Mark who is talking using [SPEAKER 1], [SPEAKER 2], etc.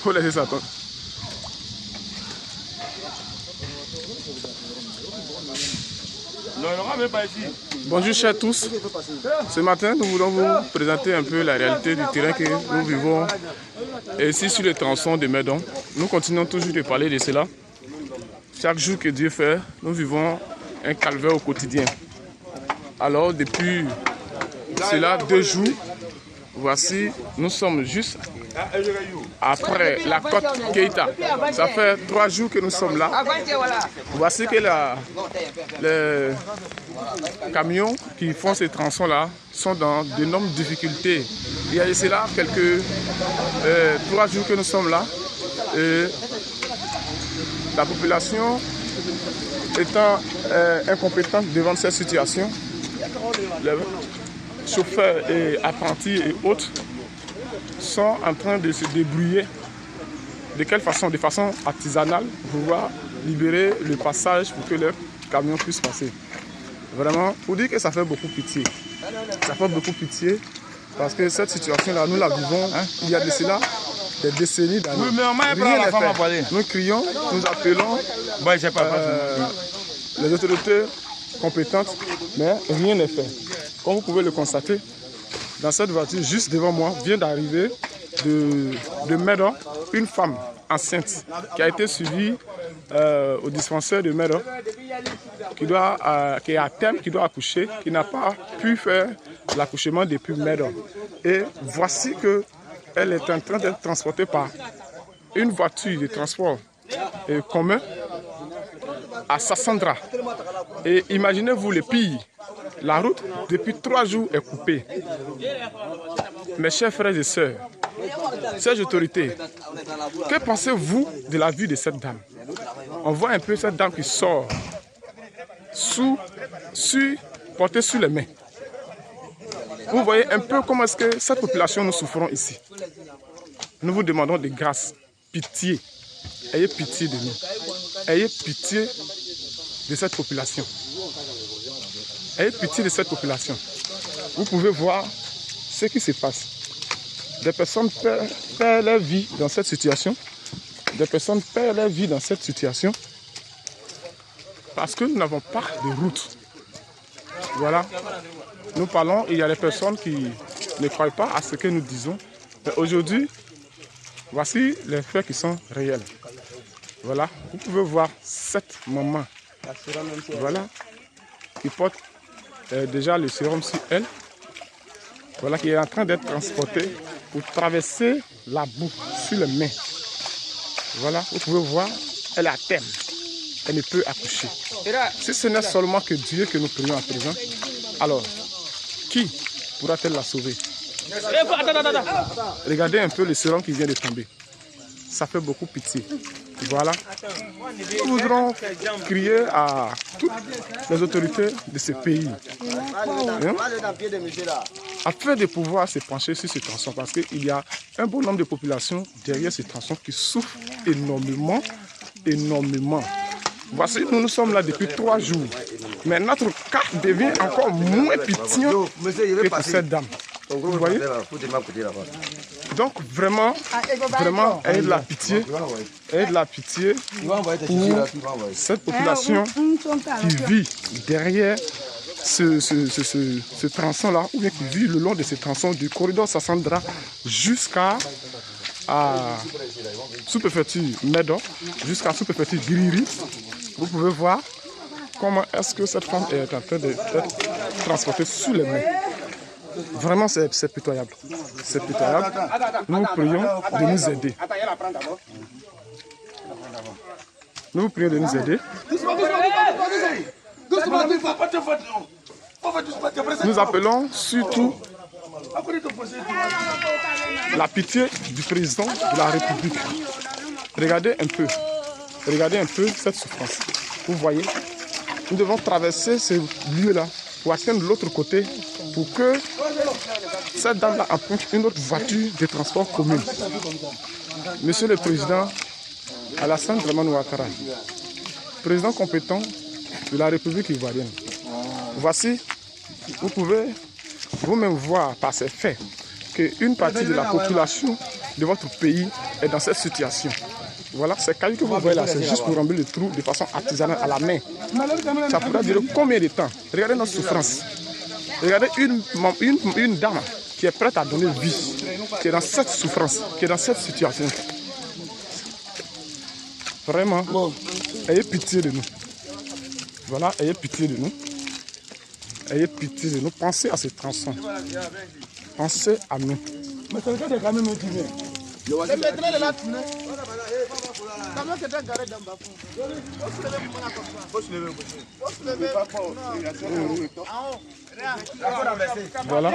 [SPEAKER 1] Faut laisser ça. Bonjour chers tous. Ce matin, nous voulons vous présenter un peu la réalité du terrain que nous vivons ici sur le tronçon de Meudon. Nous continuons toujours de parler de cela. Chaque jour que Dieu fait, nous vivons un calvaire au quotidien. Alors depuis cela 2 jours, voici, nous sommes juste après la côte Keïta. Ça fait 3 jours que nous sommes là. Voici que les camions qui font ces tronçons-là sont dans d'énormes difficultés. Il y a ici là quelques 3 jours que nous sommes là. Et la population étant incompétente devant cette situation, les chauffeurs et apprentis et autres sont en train de se débrouiller. De quelle façon? De façon artisanale, pour pouvoir libérer le passage pour que leurs camions puissent passer. Vraiment, pour dire que ça fait beaucoup pitié. Ça fait beaucoup pitié parce que cette situation-là, nous la vivons il y a de cela des décennies d'années. Oui, rien n'est fait. Nous crions, nous appelons les autorités compétentes, mais rien n'est fait. Comme vous pouvez le constater, dans cette voiture, juste devant moi, vient d'arriver de Meudon une femme enceinte qui a été suivie au dispensaire de Meudon, qui est à terme, qui doit accoucher, qui n'a pas pu faire l'accouchement depuis Meudon. Et voici qu'elle est en train d'être transportée par une voiture de transport commun à Sassandra. Et imaginez-vous le pire, la route depuis 3 jours est coupée. Mes chers frères et sœurs, ces autorités, que pensez-vous de la vie de cette dame? On voit un peu cette dame qui sort, portée sur les mains. Vous voyez un peu comment est-ce que cette population nous souffrons ici. Nous vous demandons de grâce, pitié. Ayez pitié de nous. Ayez pitié de cette population. Ayez pitié de cette population. Vous pouvez voir ce qui se passe. Des personnes perdent leur vie dans cette situation. Des personnes perdent leur vie dans cette situation parce que nous n'avons pas de route. Voilà. Nous parlons, il y a des personnes qui ne croient pas à ce que nous disons. Mais aujourd'hui, voici les faits qui sont réels. Voilà. Vous pouvez voir cette maman. Voilà. Qui porte déjà le sérum sur elle. Voilà, qui est en train d'être transportée pour traverser la boue sur les mains. Voilà, vous pouvez voir, elle est à terme. Elle ne peut accoucher. Si ce n'est seulement que Dieu que nous prions à présent, alors, qui pourra-t-elle la sauver? Regardez un peu le sérum qui vient de tomber. Ça fait beaucoup pitié. Voilà. Nous voudrons crier à toutes les autorités de ce pays afin de pouvoir se pencher sur ce tronçon, parce qu'il y a un bon nombre de populations derrière ce tronçon qui souffrent énormément. Voici, nous sommes là depuis 3 jours, mais notre cas devient encore moins pétillant que pour cette dame. Vous voyez? Donc vraiment, ayez de la pitié pour cette population qui vit derrière ce tronçon-là, ou bien qui vit le long de ce tronçon du corridor Sassandra jusqu'à sous-préfecture Meudon, jusqu'à sous-préfecture Guiriri. Vous pouvez voir comment est-ce que cette femme est en train d'être transportée sous les mains. Vraiment, c'est pitoyable. C'est pitoyable. Nous vous prions de nous aider. Nous vous prions de nous aider. Nous appelons surtout la pitié du président de la République. Regardez un peu cette souffrance. Vous voyez, nous devons traverser ce lieu-là pour atteindre l'autre côté pour que cette dame-là emprunte une autre voiture de transport commun. Monsieur le Président Alassane Dramane Ouattara, président compétent de la République ivoirienne. Voici, vous pouvez vous-même voir par ces faits qu'une partie de la population de votre pays est dans cette situation. Voilà, ces cailloux que vous voyez là, c'est juste pour remplir le trou de façon artisanale à la main. Ça pourra durer combien de temps? Regardez notre souffrance. Regardez une dame qui est prête à donner vie, qui est dans cette souffrance, qui est dans cette situation. Vraiment, ayez pitié de nous. Voilà, ayez pitié de nous. Ayez pitié de nous. Pensez à ces tronçons. Pensez à nous. Mais quelqu'un est quand même motivé. Voilà.